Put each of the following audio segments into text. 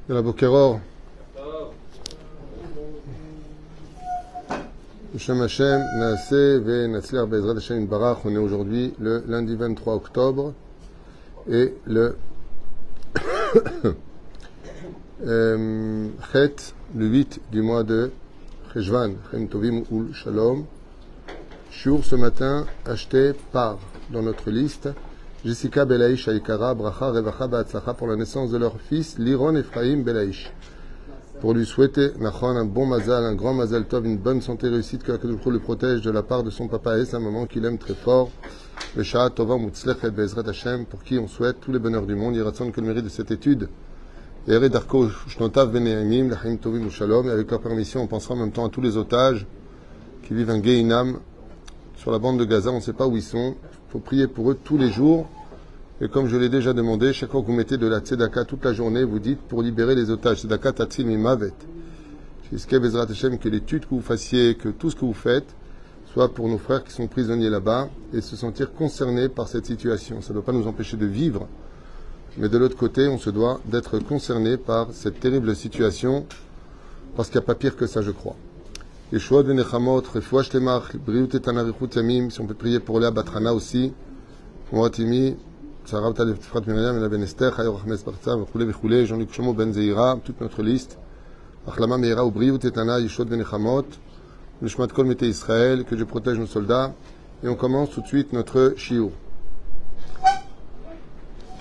יאללה, בוקר אור. Hashem Hashem, Naaseh ve Natzliach Be'ezrat Hashem Yitbarach. On est aujourd'hui le lundi 23 octobre et le Chet, le 8 du mois de Cheshvan, Chem Tovim Ul Shalom. Shiur ce matin acheté par, dans notre liste, Jessica Belaïch Aïkara, Bracha Revacha Ba'atzlacha pour la naissance de leur fils, Liron Ephraim Belaïch. Pour lui souhaiter, Nachon, un bon mazal, un grand mazal tov, une bonne santé réussite, que l'Akadosh le protège de la part de son papa et sa maman qu'il aime très fort. Le Sha'at Tova Mutzlechet Be'ezrat Hashem, pour qui on souhaite tous les bonheurs du monde. Il raconte que le mérite de cette étude. Et Ered Darko Shnotav Bene'emim, L'Chaim Tovim Shalom. Et avec leur permission, on pensera en même temps à tous les otages qui vivent un Gehinam sur la bande de Gaza. On ne sait pas où ils sont. Il faut prier pour eux tous les jours. Et comme je l'ai déjà demandé, chaque fois que vous mettez de la tzedaka toute la journée, vous dites pour libérer les otages. Tzedaka tatzil mimavet. Jusqu'à Bezrat Hashem, que l'étude que vous fassiez, que tout ce que vous faites, soit pour nos frères qui sont prisonniers là-bas et se sentir concernés par cette situation. Ça ne doit pas nous empêcher de vivre. Mais de l'autre côté, on se doit d'être concernés par cette terrible situation, parce qu'il n'y a pas pire que ça, je crois. Yeshua de Nechamot, Refoua Shlemach, Briut et Tanarichut Yamim, si on peut prier pour Léa Batrana aussi, Moratimi, Sarah Talef Tifrat Miriam, Ela Ben Esther, Chayor Ahmed Sparta, Vechule, Jean-Luc Chomo Ben Zeira, toute notre liste. Achlama Meira ou Briut et Tana, Yeshua de Nechamot, Nishmat Kol Mete Israël, que je protège nos soldats. Et on commence tout de suite notre shiur.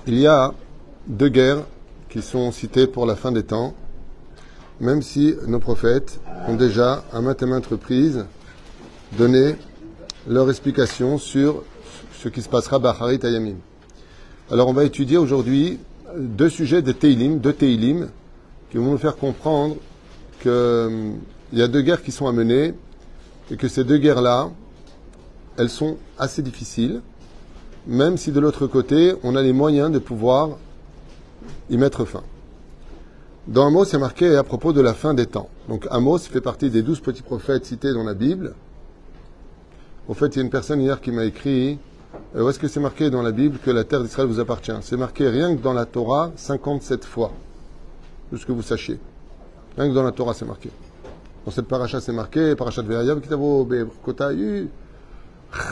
Il y a deux guerres qui sont citées pour la fin des temps, même si nos prophètes ont déjà, à maintes et maintes reprises, donné leur explication sur ce qui se passera Bacharit Ayamim. Alors on va étudier aujourd'hui deux sujets de Teilim, qui vont nous faire comprendre qu'il y a deux guerres qui sont à mener et que ces deux guerres-là, elles sont assez difficiles, même si de l'autre côté, on a les moyens de pouvoir y mettre fin. Dans Amos, c'est marqué à propos de la fin des temps. Donc Amos fait partie des 12 petits prophètes cités dans la Bible. Au fait, il y a une personne hier qui m'a écrit où est-ce que c'est marqué dans la Bible que la terre d'Israël vous appartient? C'est marqué rien que dans la Torah 57 fois. Juste que vous sachiez. Rien que dans la Torah, c'est marqué. Dans cette paracha, c'est marqué, parachat Ve'ayav, Kitavo Be'kota,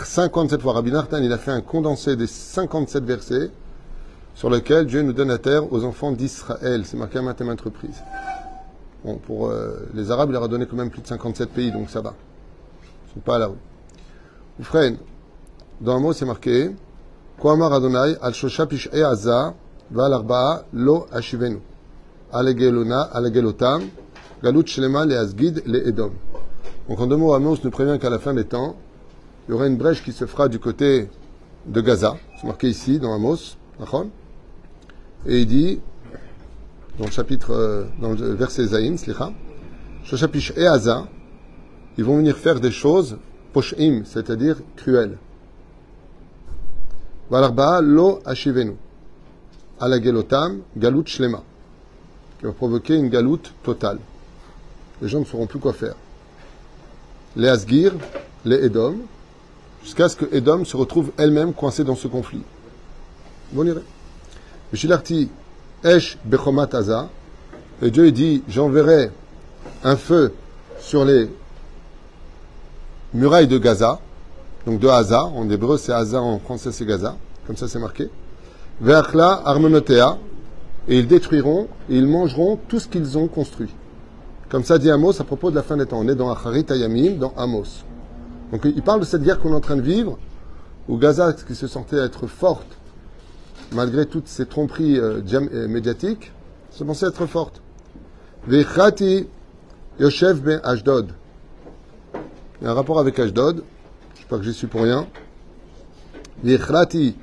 57 fois. Rabbi Nartan, il a fait un condensé des 57 versets sur lesquels Dieu nous donne la terre aux enfants d'Israël. C'est marqué à maintes et maintes reprises. Bon, pour les Arabes, il leur a donné quand même plus de 57 pays, donc ça va. Ils ne sont pas à la rue. Oufren, dans un mot, c'est marqué Koamar Adonai, al Shosha Pish'e Aza, Val Arba'a, Lo Ashivenu, Alegelotam, Galut Shlema, Le Asgid, Le Edom. Donc en deux mots, Amos nous prévient qu'à la fin des temps, il y aura une brèche qui se fera du côté de Gaza. C'est marqué ici, dans Amos. Et il dit, dans le chapitre, dans le verset Zayin, Slicha, Shosha Pish'e Aza, ils vont venir faire des choses, Posh'im, c'est-à-dire cruelles. Valarba'a lo ashivenu. Alagelotam galut shlema. Qui va provoquer une galoute totale. Les gens ne sauront plus quoi faire. Les Asgir, les Edom, jusqu'à ce que Edom se retrouve elle-même coincée dans ce conflit. Bon iré. Mishilarti esh bechomat aza. Et Dieu dit, j'enverrai un feu sur les murailles de Gaza. Donc de Haza, en hébreu c'est Haza, en français c'est Gaza, comme ça c'est marqué. Ve'achla armenotea, et ils détruiront, et ils mangeront tout ce qu'ils ont construit. Comme ça dit Amos à propos de la fin des temps. On est dans Acharit Ayamim, dans Amos. Donc il parle de cette guerre qu'on est en train de vivre, où Gaza, qui se sentait être forte, malgré toutes ces tromperies médiatiques, se pensait être forte. Ve'chati Yoshev ben Ashdod. Il y a un rapport avec Ashdod. Je sais pas que j'y suis pour rien. Vichrati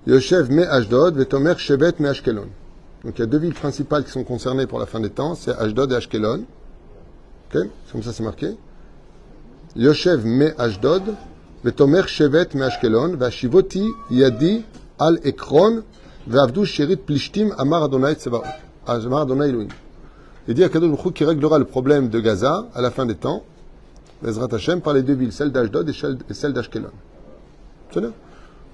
Yoshev me Ashdod, Vetomer Shevet me Ashkelon. Donc il y a deux villes principales qui sont concernées pour la fin des temps, c'est Ashdod et Ashkelon. Ok, comme ça c'est marqué. Yoshev me Ashdod, Vetomer Shevet me Ashkelon, Vashivoti Yadi al Ekron, Ve'avdu Sherit Plishtim Amar Adonai Tsebaot. Amar Adonai Elohim. Il dit à Kadosh Baruch Hu qui réglera le problème de Gaza à la fin des temps. Bezrat Hashem par les deux villes, celle d'Ashdod et celle d'Ashkelon.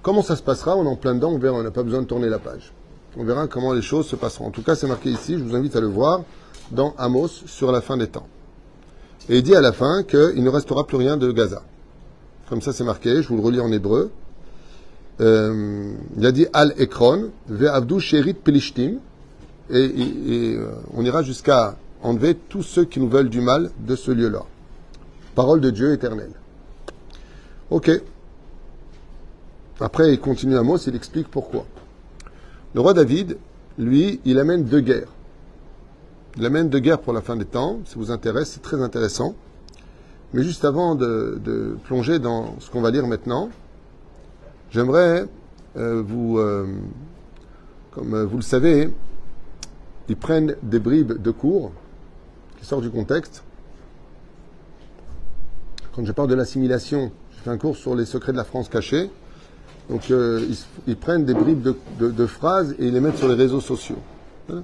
Comment ça se passera? On est en plein dedans, on verra, on n'a pas besoin de tourner la page. On verra comment les choses se passeront. En tout cas, c'est marqué ici, je vous invite à le voir, dans Amos, sur la fin des temps. Et il dit à la fin qu'il ne restera plus rien de Gaza. Comme ça, c'est marqué, je vous le relis en hébreu. Il a dit Al-Ekron, Ve'avdu Sherit Pelishtim, et on ira jusqu'à enlever tous ceux qui nous veulent du mal de ce lieu-là. Parole de Dieu éternel. Ok. Après, il continue Amos, il explique pourquoi. Le roi David, lui, il amène deux guerres. Il amène deux guerres pour la fin des temps. Ça vous intéresse, c'est très intéressant. Mais juste avant de plonger dans ce qu'on va lire maintenant, j'aimerais comme vous le savez, ils prennent des bribes de cours qui sortent du contexte. Quand je parle de l'assimilation, j'ai fait un cours sur les secrets de la France cachée. Donc ils prennent des bribes de phrases et ils les mettent sur les réseaux sociaux. Ne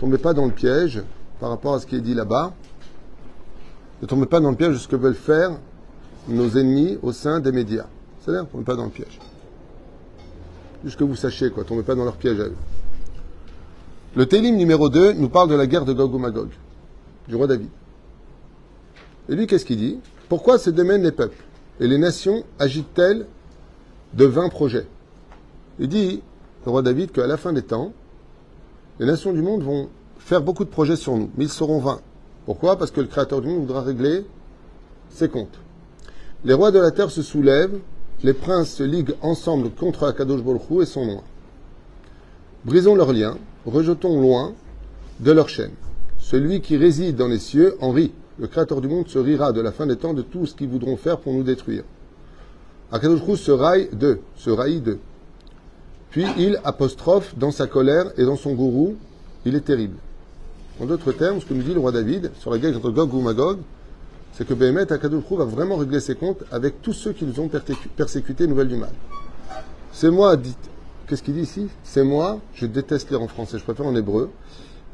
tombez pas dans le piège par rapport à ce qui est dit là-bas. Ne tombez pas dans le piège de ce que veulent faire nos ennemis au sein des médias. C'est-à-dire, ne tombez pas dans le piège. Juste que vous sachiez, quoi, ne tombez pas dans leur piège à eux. Le Télim numéro 2 nous parle de la guerre de Gog ou Magog, du roi David. Et lui, qu'est-ce qu'il dit? Pourquoi se démènent les peuples et les nations agitent-elles de 20 projets? Il dit, le roi David, qu'à la fin des temps, les nations du monde vont faire beaucoup de projets sur nous, mais ils seront 20. Pourquoi? Parce que le Créateur du monde voudra régler ses comptes. Les rois de la terre se soulèvent, les princes se liguent ensemble contre Akadosh Baruch Hu et son nom. Brisons leurs liens, rejetons loin de leur chaîne. Celui qui réside dans les cieux en rit. Le Créateur du monde se rira de la fin des temps de tout ce qu'ils voudront faire pour nous détruire. Akadosh Baruch Hu se raillit d'eux. Puis il apostrophe dans sa colère et dans son gourou, il est terrible. En d'autres termes, ce que nous dit le roi David sur la guerre contre Gog ou Magog, c'est que Béhémet, Akadosh Baruch Hu va vraiment régler ses comptes avec tous ceux qui nous ont persécutés, nouvelles du mal. C'est moi, dit, qu'est-ce qu'il dit ici? C'est moi, je déteste lire en français, je préfère en hébreu,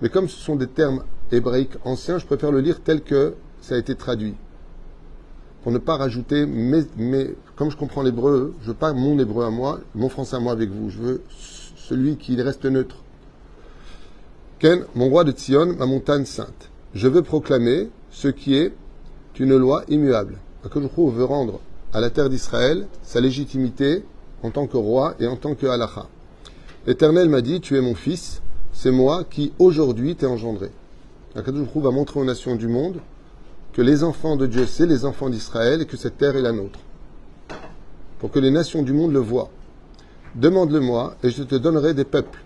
mais comme ce sont des termes hébraïques anciens, je préfère le lire tel que ça a été traduit. Pour ne pas rajouter, mais comme je comprends l'hébreu, je veux pas mon hébreu à moi, mon français à moi avec vous, je veux celui qui reste neutre. Ken, mon roi de Tzion, ma montagne sainte. Je veux proclamer ce qui est une loi immuable. Akadosh Baruch Hu veut rendre à la terre d'Israël sa légitimité en tant que roi et en tant que halacha. L'Éternel m'a dit, tu es mon fils, c'est moi qui aujourd'hui t'ai engendré. Akadosh Baruch Hu va montrer aux nations du monde que les enfants de Dieu, c'est les enfants d'Israël et que cette terre est la nôtre. Pour que les nations du monde le voient. Demande-le-moi et je te donnerai des peuples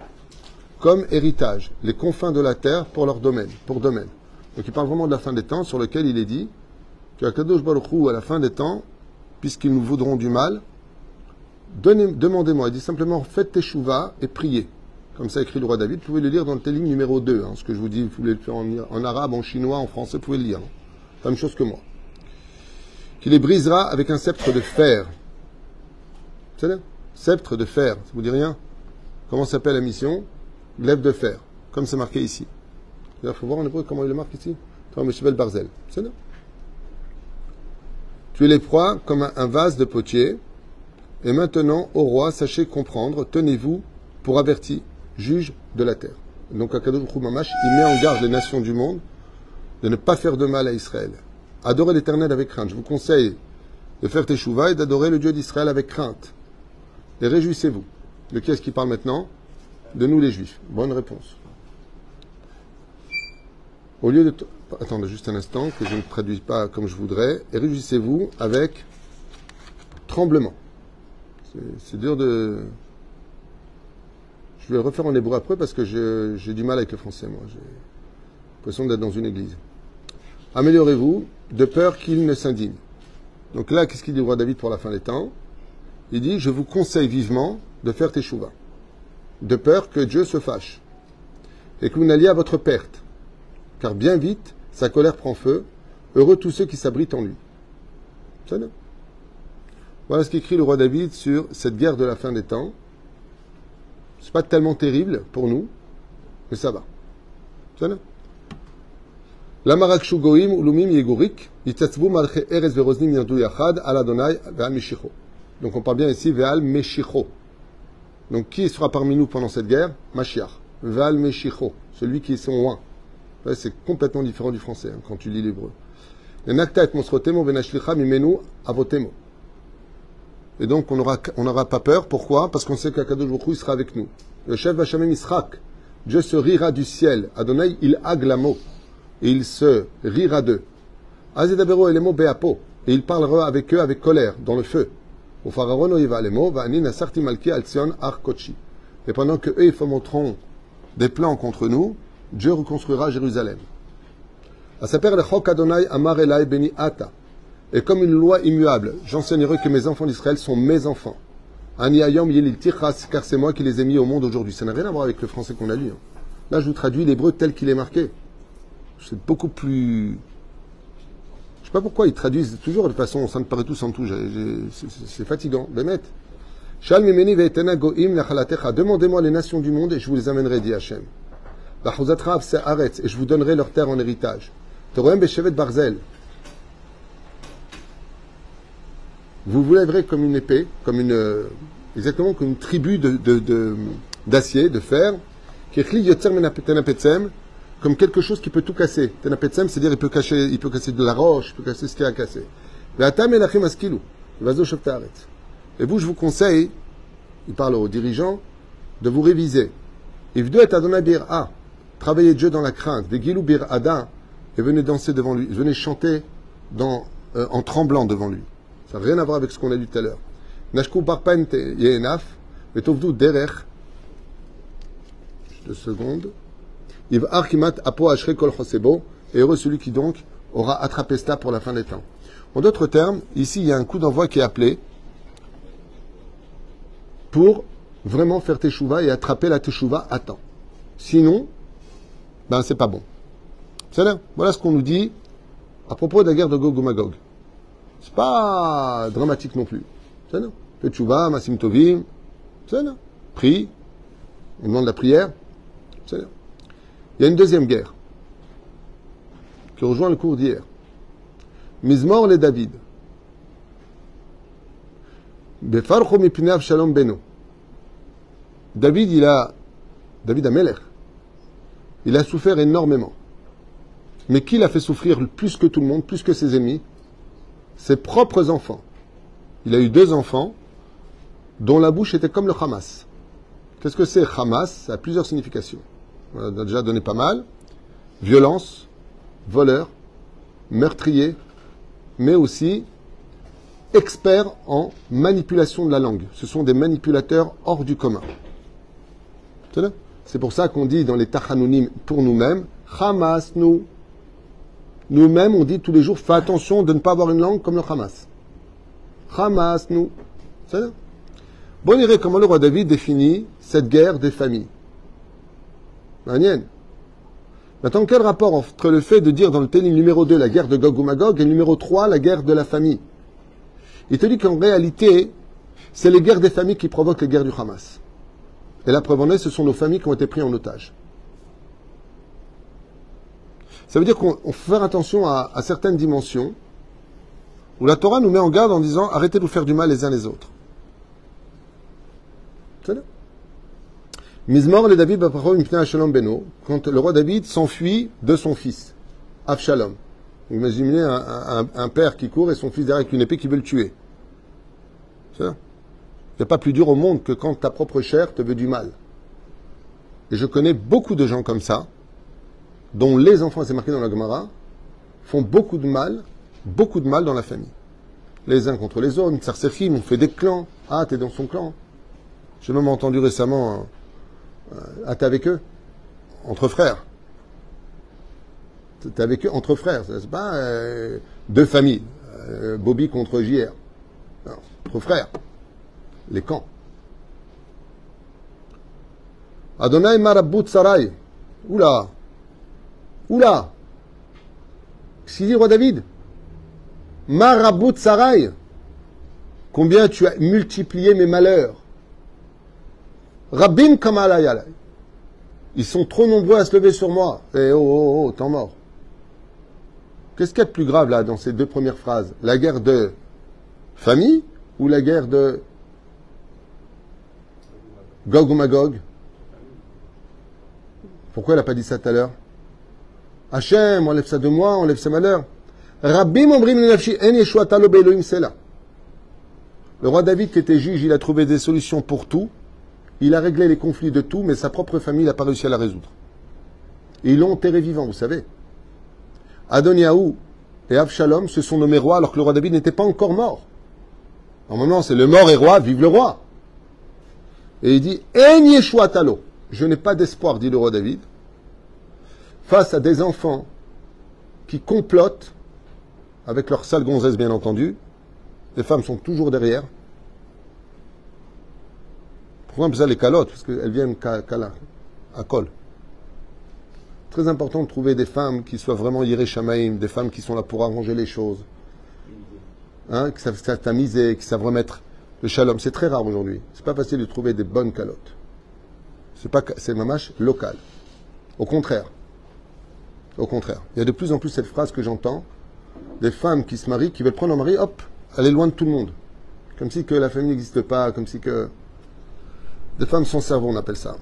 comme héritage, les confins de la terre pour leur domaine, pour domaine. Donc il parle vraiment de la fin des temps sur lequel il est dit qu'Akadosh Baruch Hu, à la fin des temps, puisqu'ils nous voudront du mal, demandez-moi. Il dit simplement faites teshuva et priez. Comme ça écrit le roi David. Vous pouvez le lire dans le Télim numéro 2. Ce que je vous dis, vous pouvez le faire en arabe, en chinois, en français, vous pouvez le lire. La même chose que moi. Qu'il les brisera avec un sceptre de fer. C'est là? Sceptre de fer. Ça vous dit rien? Comment s'appelle la mission? Glaive de fer. Comme c'est marqué ici. Il faut voir en hébreu comment il le marque ici. Barzel. C'est là. Tu les proies comme un vase de potier. Et maintenant, ô roi, sachez comprendre, tenez-vous pour averti, juge de la terre. Donc, Akadosh Baruch Hu Mamash, il met en garde les nations du monde de ne pas faire de mal à Israël. Adorez l'Éternel avec crainte. Je vous conseille de faire teshuva et d'adorer le Dieu d'Israël avec crainte. Et réjouissez-vous. De qui est-ce qui parle maintenant? De nous les Juifs. Bonne réponse. Au lieu de... Attendez juste un instant, que je ne traduis pas comme je voudrais. Et réjouissez-vous avec tremblement. C'est dur de... Je vais le refaire en hébreu après parce que j'ai du mal avec le français, moi. J'ai l'impression d'être dans une église. Améliorez-vous de peur qu'il ne s'indigne. Donc là, qu'est-ce qu'il dit le roi David pour la fin des temps? Il dit, je vous conseille vivement de faire teshuva. De peur que Dieu se fâche. Et que vous n'alliez à votre perte. Car bien vite, sa colère prend feu. Heureux tous ceux qui s'abritent en lui. Ça, non? Voilà ce qu'écrit le roi David sur cette guerre de la fin des temps. C'est pas tellement terrible pour nous, mais ça va. Ça va. L'amarak shugoim ulumim yegurik yitatzvu malche erez veroznim yandu yachad al Adonai ve'al meshicho. Donc on parle bien ici ve'al meshicho. Donc qui sera parmi nous pendant cette guerre? Mashiach. Val Meshicho, celui qui est son loin. Ouais, c'est complètement différent du français hein, quand tu lis l'hébreu. Et donc on n'aura pas peur. Pourquoi? Parce qu'on sait qu'Akadosh Baruch Hu sera avec nous. Le chef Vachamem Israq, Dieu se rira du ciel. Adonai il aglamo et il se rira d'eux. Azedabero et les mots beapo et il parlera avec eux avec colère dans le feu. Au pharaon oiva les mots va anin asarti malki al Tzion ar kochi. Et pendant que eux ils fomenteront des plans contre nous, Dieu reconstruira Jérusalem. Et comme une loi immuable, j'enseignerai que mes enfants d'Israël sont mes enfants. Car c'est moi qui les ai mis au monde aujourd'hui. Ça n'a rien à voir avec le français qu'on a lu. Là, je vous traduis l'hébreu tel qu'il est marqué. C'est beaucoup plus... Je sais pas pourquoi ils traduisent toujours de façon, ça me paraît tout sans tout. C'est fatigant. Demandez-moi les nations du monde et je vous les amènerai, dit Hachem. Et je vous donnerai leur terre en héritage. Barzel. Vous vous lèverez comme une épée, exactement comme une tribu d'acier, de fer, comme quelque chose qui peut tout casser. Tenapetsem, c'est-à-dire il peut casser de la roche, il peut casser ce qu'il y a à casser. Et vous, je vous conseille, il parle aux dirigeants, de vous réviser. Travaillez Dieu dans la crainte. Vegilou bir ada, et venez danser devant lui, venez chanter en tremblant devant lui. Ça n'a rien à voir avec ce qu'on a dit tout à l'heure. Nashku barpen yenaf, vetovdu derech. 2 secondes. Iv arkimat apo ashre kol chosebo, et heureux celui qui donc aura attrapé cela pour la fin des temps. En d'autres termes, ici il y a un coup d'envoi qui est appelé pour vraiment faire teshuva et attraper la teshuva à temps. Sinon, ben c'est pas bon. Voilà ce qu'on nous dit à propos de la guerre de Gog ou Magog. C'est pas dramatique non plus. C'est non. Teshuva, Masim Tovim, c'est non. Prie, on demande la prière. C'est non. Il y a une deuxième guerre qui rejoint le cours d'hier. Mizmor le David. Befarcho mipnev shalom beno. David Amelech, il a souffert énormément. Mais qui l'a fait souffrir plus que tout le monde, plus que ses ennemis? Ses propres enfants. Il a eu 2 enfants dont la bouche était comme le Hamas. Qu'est-ce que c'est Hamas? Ça a plusieurs significations. On a déjà donné pas mal. Violence, voleur, meurtrier, mais aussi experts en manipulation de la langue. Ce sont des manipulateurs hors du commun. C'est pour ça qu'on dit dans les Tachanounim pour nous-mêmes, Hamas, nous. Nous-mêmes, on dit tous les jours, fais attention de ne pas avoir une langue comme le Hamas. Hamas, nous. C'est ça. Bon, on dirait comment le roi David définit cette guerre des familles. Manienne. Maintenant, quel rapport entre le fait de dire dans le Télim numéro 2 la guerre de Gog ou Magog et le numéro 3 la guerre de la famille? Il te dit qu'en réalité, c'est les guerres des familles qui provoquent les guerres du Hamas. Et la preuve en est, ce sont nos familles qui ont été prises en otage. Ça veut dire qu'on faut faire attention à certaines dimensions où la Torah nous met en garde en disant arrêtez de vous faire du mal les uns les autres. C'est là. Mizmor le David Shalom Beno, quand le roi David s'enfuit de son fils, Avshalom. Imaginez un père qui court et son fils derrière avec une épée qui veut le tuer. C'est ça. Il n'y a pas plus dur au monde que quand ta propre chair te veut du mal. Et je connais beaucoup de gens comme ça, dont les enfants, c'est marqué dans la Gemara, font beaucoup de mal dans la famille. Les uns contre les autres, Tsarsechim, on fait des clans. Ah, t'es dans son clan. J'ai même entendu récemment, t'es avec eux, entre frères. T'es avec eux, entre frères. C'est pas 2 familles. Bobby contre JR. Non, entre frères. Les camps. Adonai Marabut Sarai. Oula. Oula. Qu'est-ce qu'il dit, roi David? Marabut Sarai. Combien tu as multiplié mes malheurs. Rabbin Kamalayalay. Ils sont trop nombreux à se lever sur moi. Et temps mort. Qu'est-ce qu'il y a de plus grave là dans ces 2 premières phrases? La guerre de famille ou la guerre de Gog ou Magog. Pourquoi il n'a pas dit ça tout à l'heure? Hachem, enlève ça de moi, enlève ses malheurs. Rabbim omrim linafshi en yeshuata lo be'elohim sela. Le roi David, qui était juge, il a trouvé des solutions pour tout. Il a réglé les conflits de tout, mais sa propre famille n'a pas réussi à la résoudre. Et ils l'ont enterré vivant, vous savez. Adoniaou et Avshalom se sont nommés rois alors que le roi David n'était pas encore mort. Normalement, c'est le mort est roi, vive le roi. Et il dit, en yeshuata lo. Je n'ai pas d'espoir, dit le roi David, face à des enfants qui complotent avec leur sale gonzesse, bien entendu. Les femmes sont toujours derrière. Pourquoi on appelle ça les calottes? Parce qu'elles viennent à col. Très important de trouver des femmes qui soient vraiment yiré shamaïm, des femmes qui sont là pour arranger les choses. Hein, qui savent tamiser, qui savent remettre le shalom. C'est très rare aujourd'hui. C'est pas facile de trouver des bonnes calottes. C'est mamash local. Au contraire. Au contraire. Il y a de plus en plus cette phrase que j'entends. Des femmes qui se marient, qui veulent prendre leur mari, hop, aller loin de tout le monde. Comme si que la famille n'existe pas, comme si que... Des femmes sans cerveau, on appelle ça.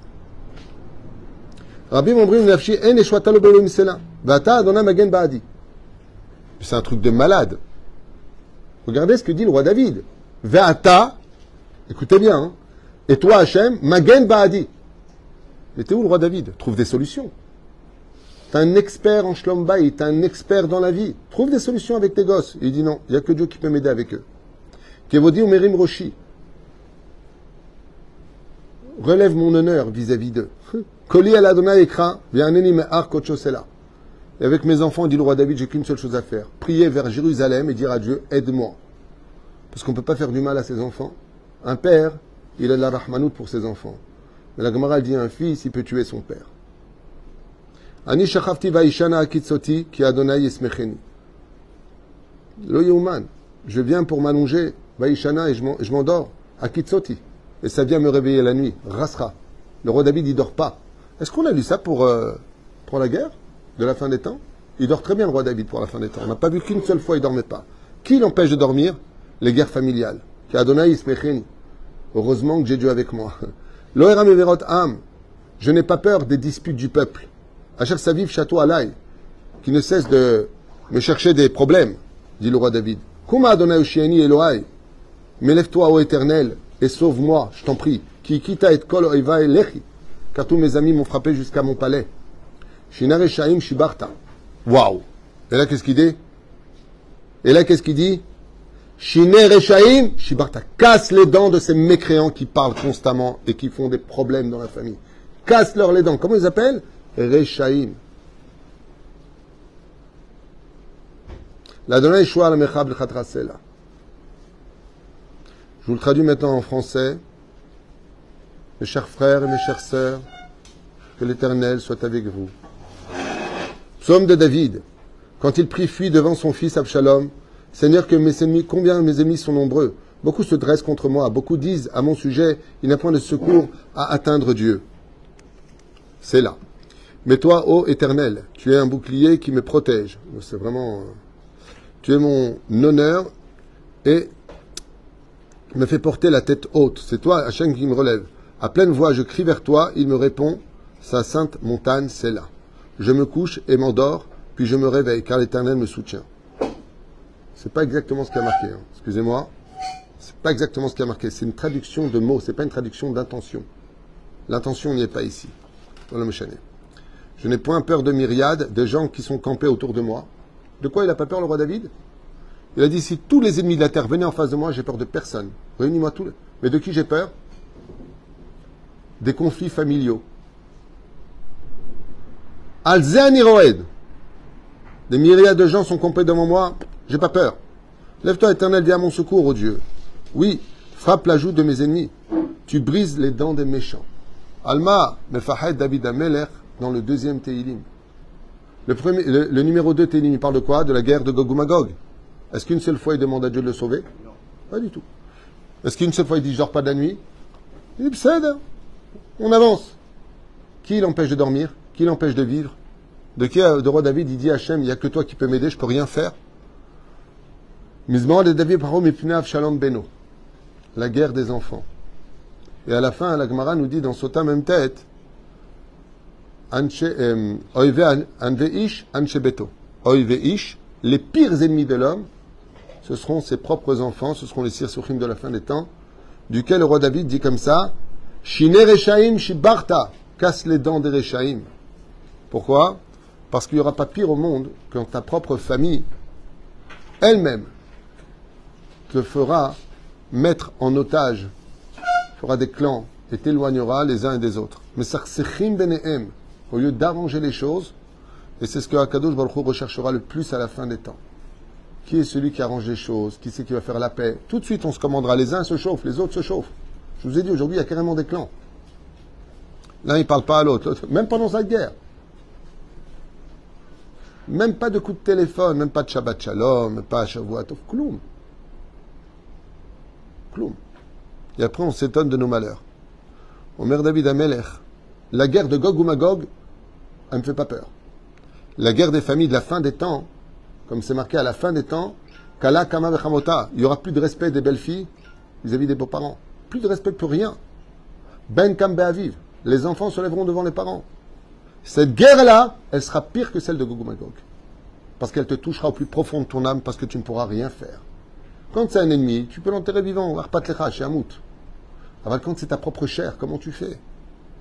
Rabbi Mombrim Nafshi en eshwata lo be'elohim sela. Vata adona magen ba'adi. C'est un truc de malade. Regardez ce que dit le roi David. Vata, écoutez bien, hein, et toi Hachem, magen ba'adi. Mais t'es où le roi David? Trouve des solutions. T'es un expert en Shlom Bayit, t'es un expert dans la vie. Trouve des solutions avec tes gosses. Il dit non, il n'y a que Dieu qui peut m'aider avec eux. Kevodi umerim roshi. Relève mon honneur vis-à-vis d'eux. Koli al Adonai ekra, v'yaneni me'ar kochosela. Et avec mes enfants, dit le roi David, j'ai qu'une seule chose à faire. Prier vers Jérusalem et dire à Dieu, aide-moi. Parce qu'on ne peut pas faire du mal à ses enfants. Un père, il a de la rahmanout pour ses enfants. Mais la Gemara dit, un fils, il peut tuer son père. Ani shachavti vaishana akitsoti ki Adonai yesmecheni. Lo yeuman. Je viens pour m'allonger, vaishana, et je m'endors. Akitsoti. Et ça vient me réveiller la nuit. Rasra. Le roi David, il dort pas. Est-ce qu'on a lu ça pour la guerre de la fin des temps? Il dort très bien, le roi David, pour la fin des temps. On n'a pas vu qu'une seule fois il dormait pas. Qui l'empêche de dormir? Les guerres familiales. Ki Adonai yismecheni. Heureusement que j'ai Dieu avec moi. Lo eram everot am. Je n'ai pas peur des disputes du peuple. Asher saviv château alay. Qui ne cesse de me chercher des problèmes, dit le roi David. Kuma Adonai ushieni Elohai. Mais lève-toi, ô Éternel, et sauve-moi, je t'en prie. Ki kita et kol oivai lechi. Car tous mes amis m'ont frappé jusqu'à mon palais. Shinare shaim shibarta. Waouh! Et là, qu'est-ce qu'il dit? Shinare shaim shibarta. Casse les dents de ces mécréants qui parlent constamment et qui font des problèmes dans la famille. Casse-leur les dents. Comment ils appellent? Rechaim. L'Adonai Shua al-Mechab l'Chatrasela. Je vous le traduis maintenant en français. Mes chers frères et mes chères sœurs, que l'Éternel soit avec vous. Psaume de David. Quand il prie, fuit devant son fils Absalom. Seigneur, que mes ennemis, combien mes ennemis sont nombreux. Beaucoup se dressent contre moi. Beaucoup disent à mon sujet, il n'a point de secours à atteindre Dieu. C'est là. Mais toi, ô Éternel, tu es un bouclier qui me protège. C'est vraiment... Tu es mon honneur et me fait porter la tête haute. C'est toi, Hachem, qui me relève. À pleine voix, je crie vers toi, il me répond, sa sainte montagne, c'est là. Je me couche et m'endors, puis je me réveille, car l'Éternel me soutient. C'est pas exactement ce qui a marqué. Hein. Excusez-moi. C'est pas exactement ce qui a marqué. C'est une traduction de mots, c'est pas une traduction d'intention. L'intention n'y est pas ici. Voilà le chané. Je n'ai point peur de myriades, de gens qui sont campés autour de moi. De quoi il n'a pas peur, le roi David? Il a dit, si tous les ennemis de la terre venaient en face de moi, j'ai peur de personne. Réunis-moi tous. Mais de qui j'ai peur? Des conflits familiaux. Alzéaniroed. Des myriades de gens sont campés devant moi, j'ai pas peur. Lève-toi, Éternel, viens à mon secours, ô Dieu. Oui, frappe la joue de mes ennemis. Tu brises les dents des méchants. Alma, Mefahed David Amelech, dans le deuxième Teilim. Le numéro 2 Teilim, il parle de quoi? De la guerre de Gog ou Magog. Est-ce qu'une seule fois il demande à Dieu de le sauver? Non. Pas du tout. Est-ce qu'une seule fois il dit je dors pas de la nuit? Il dit on avance. Qui l'empêche de dormir? Qui l'empêche de vivre? De roi David, il dit à Hachem, il n'y a que toi qui peux m'aider, je peux rien faire. Mizmor de David Paro Mipne Avshalom Beno. La guerre des enfants. Et à la fin, la Gemara nous dit dans Sota même tête, Oive Anveish Anche Beto. Oiveish, les pires ennemis de l'homme, ce seront ses propres enfants, ce seront les Sirsuchim de la fin des temps, duquel le roi David dit comme ça, Shine Rechaim Shibarta, casse les dents des Rechaim. Pourquoi? Parce qu'il n'y aura pas pire au monde quand ta propre famille, elle-même, te fera mettre en otage, fera des clans et t'éloignera les uns et des autres. Mais Sarsechim Benehem, au lieu d'arranger les choses, et c'est ce que Akadosh Baruch Hu recherchera le plus à la fin des temps. Qui est celui qui arrange les choses? Qui c'est qui va faire la paix? Tout de suite, on se commandera. Les uns se chauffent, les autres se chauffent. Je vous ai dit, aujourd'hui, il y a carrément des clans. L'un, il ne parle pas à l'autre. Même pendant cette guerre. Même pas de coup de téléphone, même pas de Shabbat Shalom, même pas Shavuot, Kloum. Kloum. Et après, on s'étonne de nos malheurs. Omer David Amelech, la guerre de Gog ou Magog, elle ne me fait pas peur. La guerre des familles de la fin des temps, comme c'est marqué à la fin des temps, Kala Kama Vechamota, il n'y aura plus de respect des belles filles vis-à-vis des beaux-parents. Plus de respect pour rien. Ben Kam Be'aviv, les enfants se lèveront devant les parents. Cette guerre-là, elle sera pire que celle de Gog ou Magog. Parce qu'elle te touchera au plus profond de ton âme, parce que tu ne pourras rien faire. Quand c'est un ennemi, tu peux l'enterrer vivant, Arpat Lecha, chez Hamout. Alors quand c'est ta propre chair, comment tu fais?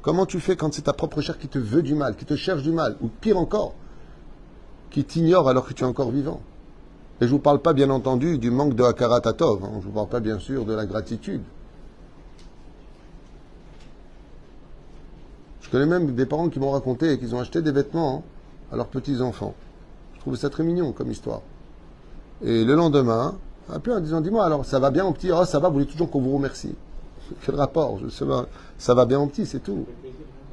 Comment tu fais quand c'est ta propre chair qui te veut du mal, qui te cherche du mal, ou pire encore, qui t'ignore alors que tu es encore vivant? Et je ne vous parle pas, bien entendu, du manque de Hakarat Hatov. Je ne vous parle pas, bien sûr, de la gratitude. Je connais même des parents qui m'ont raconté qu'ils ont acheté des vêtements à leurs petits-enfants. Je trouvais ça très mignon comme histoire. Et le lendemain, appelé en disant, dis-moi, alors, ça va bien mon petit? Oh, ça va, vous voulez toujours qu'on vous remercie. Quel rapport? Ça va bien mon petit, c'est tout.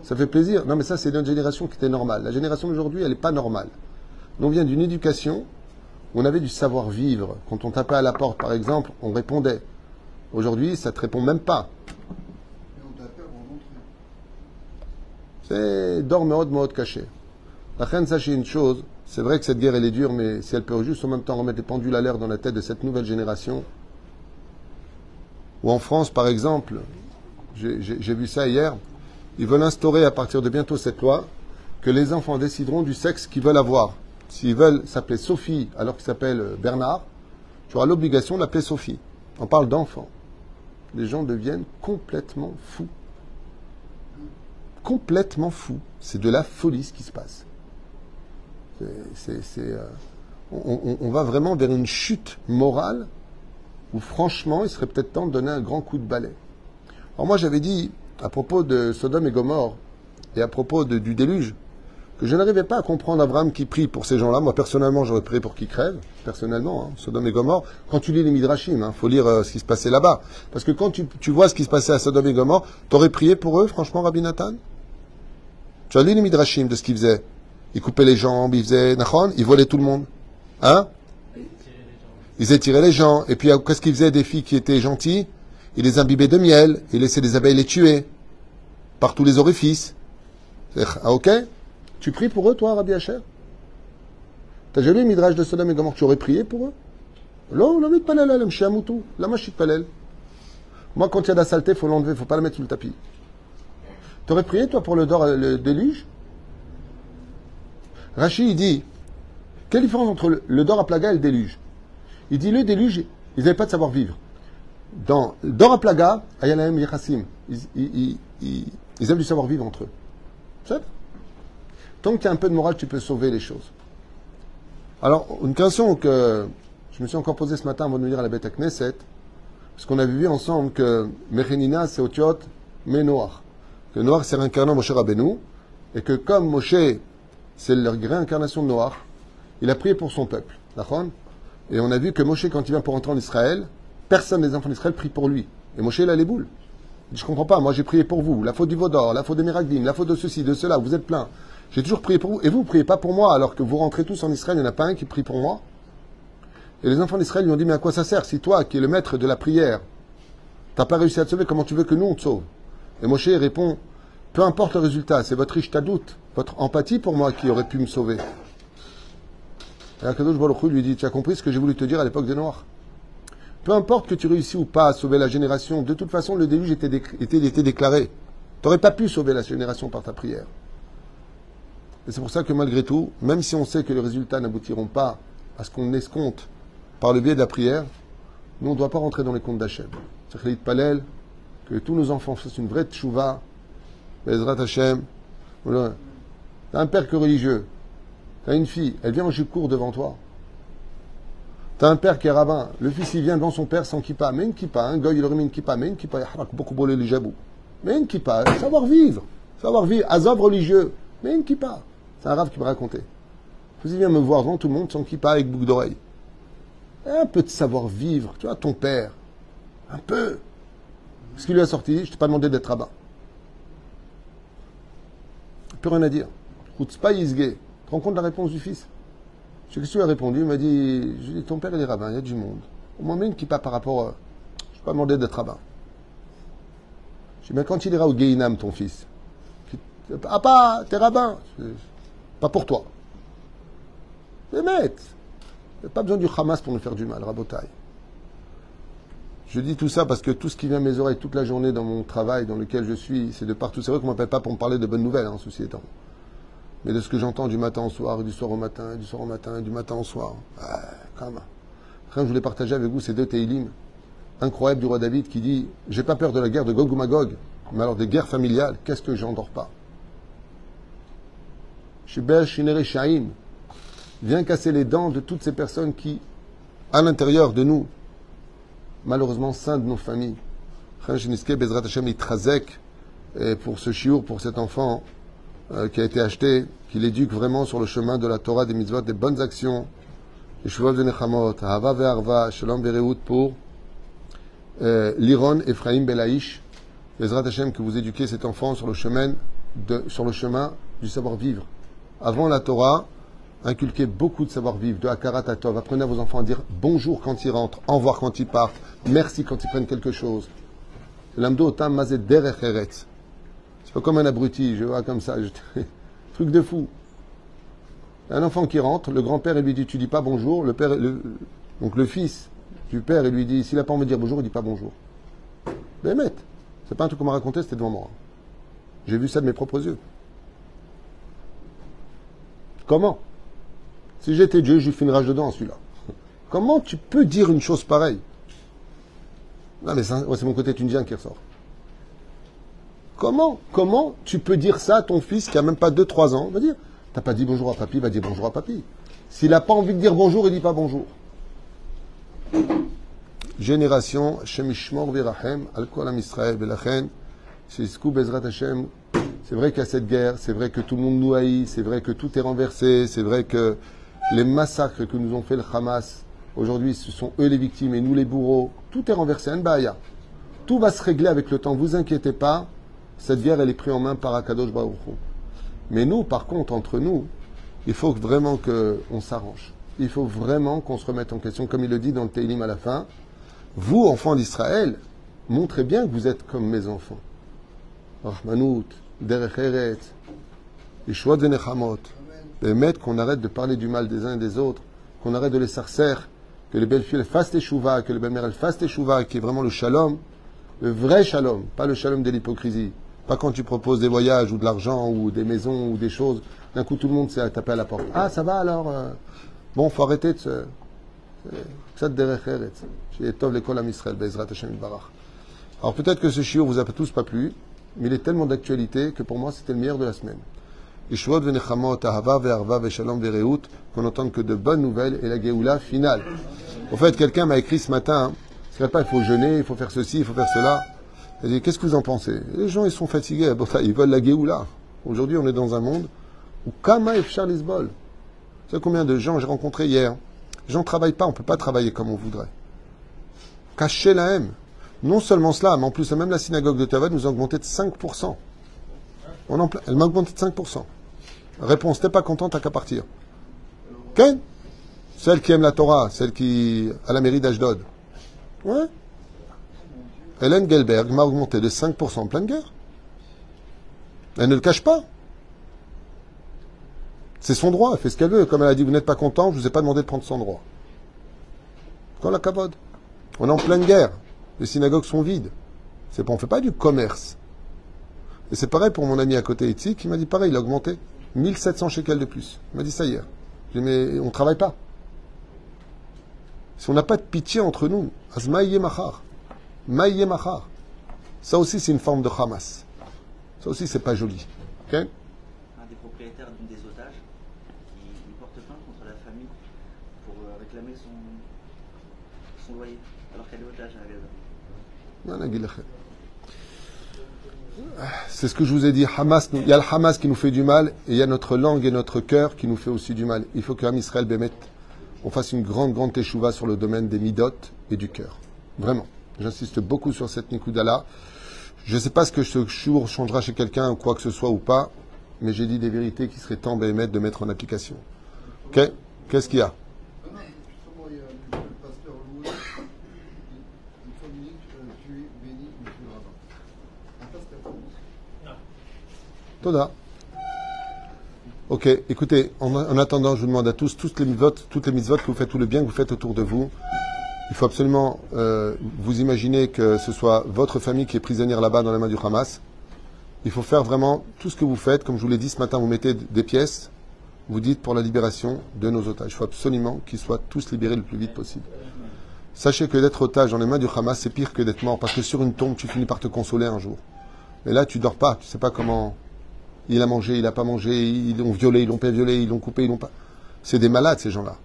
Ça fait plaisir. Non, mais ça, c'est notre génération qui était normale. La génération d'aujourd'hui, elle n'est pas normale. Nous, on vient d'une éducation où on avait du savoir-vivre. Quand on tapait à la porte, par exemple, on répondait. Aujourd'hui, ça ne te répond même pas. C'est dorme mode caché. La reine, sachez une chose, c'est vrai que cette guerre, elle est dure, mais si elle peut juste en même temps remettre les pendules à l'air dans la tête de cette nouvelle génération, ou en France, par exemple, j'ai vu ça hier, ils veulent instaurer à partir de bientôt cette loi que les enfants décideront du sexe qu'ils veulent avoir. S'ils veulent s'appeler Sophie alors qu'ils s'appellent Bernard, tu auras l'obligation de l'appeler Sophie. On parle d'enfants. Les gens deviennent complètement fous. Complètement fous. C'est de la folie ce qui se passe. On va vraiment vers une chute morale où franchement il serait peut-être temps de donner un grand coup de balai. Alors moi j'avais dit à propos de Sodome et Gomorrhe et à propos du déluge que je n'arrivais pas à comprendre Abraham qui prie pour ces gens-là. Moi personnellement j'aurais prié pour qu'ils crèvent, personnellement, Sodome et Gomorrhe. Quand tu lis les Midrashim, faut lire ce qui se passait là-bas. Parce que quand tu vois ce qui se passait à Sodome et Gomorrhe, t'aurais prié pour eux, franchement, Rabbi Nathan? Tu as lu les Midrashim de ce qu'ils faisaient? Ils coupaient les jambes, ils faisaient, ils volaient tout le monde. Hein? Ils étiraient les gens. Et puis, qu'est-ce qu'ils faisaient des filles qui étaient gentilles? Ils les imbibaient de miel. Ils laissaient les abeilles les tuer. Par tous les orifices. Ah, ok? Tu pries pour eux, toi, Rabbi Asher? T'as jamais lu le Midrash de Sodome et Gomorrhe? Tu aurais prié pour eux? Non, non, moi, quand il y a de la saleté, il faut l'enlever, il ne faut pas la mettre sous le tapis. Tu aurais prié, toi, pour le déluge? Rashi, il dit, quelle différence entre le Dor à Plaga et le déluge? Il dit, le déluge, ils n'avaient pas de savoir-vivre. Dans le Dor à Plaga, Ayalahem Yechassim, ils aiment du savoir-vivre entre eux. C'est ça? Tant que tu as un peu de morale, tu peux sauver les choses. Alors, une question que je me suis encore posée ce matin avant de venir à la Beth Knesset, parce qu'on avait vu ensemble que Mechenina, c'est Otiot, mais Noach. Que Noach, c'est réincarnant Moshe Rabbeinu, et que comme Moshe, c'est la réincarnation de Noach, il a prié pour son peuple. D'accord? Et on a vu que Moshe, quand il vient pour entrer en Israël, personne des enfants d'Israël prie pour lui. Et Moshe, il a les boules. Il dit, je comprends pas, moi j'ai prié pour vous, la faute du Vaudor, la faute des Miragdim, la faute de ceci, de cela, vous êtes plein. J'ai toujours prié pour vous, et vous ne priez pas pour moi, alors que vous rentrez tous en Israël, il n'y en a pas un qui prie pour moi. Et les enfants d'Israël lui ont dit, mais à quoi ça sert? Si toi, qui es le maître de la prière, tu n'as pas réussi à te sauver, comment tu veux que nous on te sauve? Et Moshe répond, peu importe le résultat, c'est votre ishtadout, votre empathie pour moi qui aurait pu me sauver. Et Akadosh Baruch Hu lui dit, tu as compris ce que j'ai voulu te dire à l'époque de Noach? Peu importe que tu réussis ou pas à sauver la génération, de toute façon, le déluge était déclaré. Tu n'aurais pas pu sauver la génération par ta prière. Et c'est pour ça que malgré tout, même si on sait que les résultats n'aboutiront pas à ce qu'on escompte par le biais de la prière, nous, on ne doit pas rentrer dans les comptes d'Hachem. C'est-à-dire que tous nos enfants fassent une vraie tchouva, Bezrat Hachem. Voilà. T'as un père que religieux, t'as une fille, elle vient en jupe court devant toi. T'as un père qui est rabbin, le fils il vient devant son père sans kippa, mais une kippa, un goy il aurait mis une kippa, mais une kippa, yahrak beaucoup bolé les jabou. Mais une kippa, savoir vivre, azov religieux, mais une kippa. C'est un rave qui me racontait. Il vient me voir devant tout le monde sans kippa avec boucle d'oreille. Un peu de savoir-vivre, tu vois, ton père. Un peu. Ce qu'il lui a sorti, je t'ai pas demandé d'être rabbin. Plus rien à dire. Chutzpah yizge. Tu te rends compte de la réponse du fils? Je sais qu'est-ce que tu lui as répondu. Il m'a dit, ton père il est rabbin, il y a du monde. Au moins même kippa par rapport je t'ai pas demandé d'être rabbin. Je dis, mais quand il ira au Gehinam, ton fils, papa, t'es rabbin. Pas pour toi. Mais mec, il n'y a pas besoin du Hamas pour nous faire du mal, rabotaille. Je dis tout ça parce que tout ce qui vient à mes oreilles toute la journée dans mon travail, dans lequel je suis, c'est de partout. C'est vrai qu'on ne m'appelle pas pour me parler de bonnes nouvelles, hein, ceci étant. Mais de ce que j'entends du matin au soir, du soir au matin, du soir au matin, du matin au soir. Quand même. Après, je voulais partager avec vous ces deux Teilim incroyables du roi David qui dit « J'ai pas peur de la guerre de Gog ou Magog, mais alors des guerres familiales, qu'est-ce que j'en dors pas ?» Shibel Shinere Shaim vient casser les dents de toutes ces personnes qui, à l'intérieur de nous, malheureusement, scindent nos familles. Bezrat Hashem Itrazek, pour ce chiour, pour cet enfant qui a été acheté, qu'il éduque vraiment sur le chemin de la Torah, des mitzvot, des bonnes actions, les Shuvov de Nechamot, Hava ve'arva, Shalom ve'reut pour Liron Ephraim Belaïch, Bezrat Hashem, que vous éduquez cet enfant sur le chemin du savoir-vivre. Avant la Torah, inculquez beaucoup de savoir-vivre, de Hakarat Hatov. Apprenez à vos enfants à dire bonjour quand ils rentrent, au revoir quand ils partent, merci quand ils prennent quelque chose. L'amdo otam mazet derech eretz. C'est pas comme un abruti, je vois comme ça. Truc de fou. Un enfant qui rentre, le grand-père il lui dit tu dis pas bonjour, donc le fils du père il lui dit s'il n'a pas envie de dire bonjour, il dit pas bonjour. Mais c'est pas un truc qu'on m'a raconté, c'était devant moi. J'ai vu ça de mes propres yeux. Comment? Si j'étais Dieu, je lui fais une rage dedans, celui-là. Comment tu peux dire une chose pareille? Non, mais c'est mon côté tunisien qui ressort. Comment tu peux dire ça à ton fils qui a même pas 2-3 ans? Va dire, t'as pas dit bonjour à papy, va dire bonjour à papy. S'il n'a pas envie de dire bonjour, il dit pas bonjour. Génération, Shemishmor Virahem, Al-Kolam Israël, Belachen, Shiskou Bezrat Hashem. C'est vrai qu'il y a cette guerre, c'est vrai que tout le monde nous haït, c'est vrai que tout est renversé, c'est vrai que les massacres que nous ont fait le Hamas, aujourd'hui, ce sont eux les victimes et nous les bourreaux. Tout est renversé, Anbaya. Tout va se régler avec le temps, vous inquiétez pas. Cette guerre, elle est prise en main par Akadosh Baruch Hu. Mais nous, par contre, entre nous, il faut vraiment qu'on s'arrange. Il faut vraiment qu'on se remette en question, comme il le dit dans le Teilim à la fin. Vous, enfants d'Israël, montrez bien que vous êtes comme mes enfants. Rahmanout, Derech Eretz, Yeshua de Nechamot. Permettre qu'on arrête de parler du mal des uns et des autres, qu'on arrête de les sarcer, que les belles filles fassent des chouvas, que les belles mères fassent des chouvas, qui est vraiment le shalom, le vrai shalom, pas le shalom de l'hypocrisie. Pas quand tu proposes des voyages ou de l'argent ou des maisons ou des choses, d'un coup tout le monde s'est tapé à la porte. Ah, ça va alors bon, faut arrêter de se... Ça derech eretz. Chez Tov l'école à Israël, Bezrat Hashem Barach. Alors peut-être que ce shiur vous a tous pas plu, mais il est tellement d'actualité que pour moi c'était le meilleur de la semaine. Yeshua de Nechamot, Ahava ve'arva ve'shalom ve'reut, qu'on n'entende que de bonnes nouvelles et la Géoula finale. En fait, quelqu'un m'a écrit ce matin, c'est pas il faut jeûner, il faut faire ceci, il faut faire cela. Il dit, qu'est-ce que vous en pensez? Les gens, ils sont fatigués, ils veulent la Géoula. Aujourd'hui, on est dans un monde où Kama efshar lisbol. Vous savez combien de gens j'ai rencontrés hier? Les gens ne travaillent pas, on ne peut pas travailler comme on voudrait. Cacher la haine. Non seulement cela, mais en plus, même la synagogue de Tavad nous a augmenté de 5%. Elle m'a augmenté de 5%. Réponse, t'es pas content, t'as qu'à partir. Ken? Celle qui aime la Torah, celle qui à la mairie d'Ashdod. Ouais. Hélène Gelberg m'a augmenté de 5% en pleine guerre. Elle ne le cache pas. C'est son droit, elle fait ce qu'elle veut. Comme elle a dit, vous n'êtes pas content, je ne vous ai pas demandé de prendre son droit. Quand la kavod. On est en pleine guerre. Les synagogues sont vides. On ne fait pas du commerce. Et c'est pareil pour mon ami à côté, Itzik, qui m'a dit pareil, il a augmenté. 1700 shekels de plus. Il m'a dit ça hier. J'ai dit, mais on ne travaille pas. Si on n'a pas de pitié entre nous, Azmaïye Machar. Maïye Machar. Ça aussi, c'est une forme de Hamas. Ça aussi, c'est pas joli. Okay? Un des propriétaires d'une des otages, il porte plainte contre la famille pour réclamer son loyer, alors qu'elle est otage à Gaza. C'est ce que je vous ai dit. Hamas, il y a le Hamas qui nous fait du mal, et il y a notre langue et notre cœur qui nous fait aussi du mal. Il faut qu'Am Israël Bémet, on fasse une grande teshuva sur le domaine des midot et du cœur. Vraiment. J'insiste beaucoup sur cette nikuda-là. Je ne sais pas ce que ce jour changera chez quelqu'un ou quoi que ce soit ou pas, mais j'ai dit des vérités qui seraient temps Bémet de mettre en application. Ok? Qu'est-ce qu'il y a? Justement, il y a le pasteur Louis, il communique, tu es béni, monsieur le rabbin. Un pasteur Louis. Toda. Ok, écoutez, en attendant, je vous demande à tous, toutes les mitzvot que vous faites, tout le bien que vous faites autour de vous, il faut absolument vous imaginer que ce soit votre famille qui est prisonnière là-bas dans les mains du Hamas. Il faut faire vraiment tout ce que vous faites. Comme je vous l'ai dit ce matin, vous mettez des pièces, vous dites pour la libération de nos otages. Il faut absolument qu'ils soient tous libérés le plus vite possible. Sachez que d'être otage dans les mains du Hamas, c'est pire que d'être mort, parce que sur une tombe, tu finis par te consoler un jour. Mais là, tu dors pas, tu sais pas comment... Il a mangé, il n'a pas mangé, ils l'ont violé, ils l'ont pas violé, ils l'ont coupé, ils l'ont pas... C'est des malades, ces gens-là.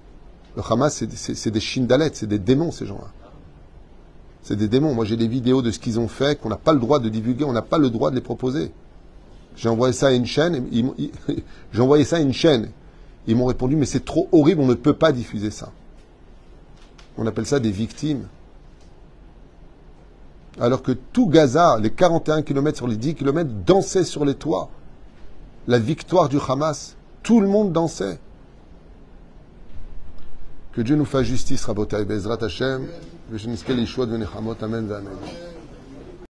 Le Hamas, c'est des shindalettes, c'est des démons, ces gens-là. C'est des démons. Moi, j'ai des vidéos de ce qu'ils ont fait qu'on n'a pas le droit de divulguer, on n'a pas le droit de les proposer. J'ai envoyé ça à une chaîne, j'ai envoyé ça à une chaîne. Ils m'ont répondu, mais c'est trop horrible, on ne peut pas diffuser ça. On appelle ça des victimes. Alors que tout Gaza, les 41 km sur les 10 km, dansait sur les toits. La victoire du Hamas. Tout le monde dansait. Que Dieu nous fasse justice, Rabotai, Bezrat Hashem, Veshenizke Lishua de Nechamot, Amen, Amen.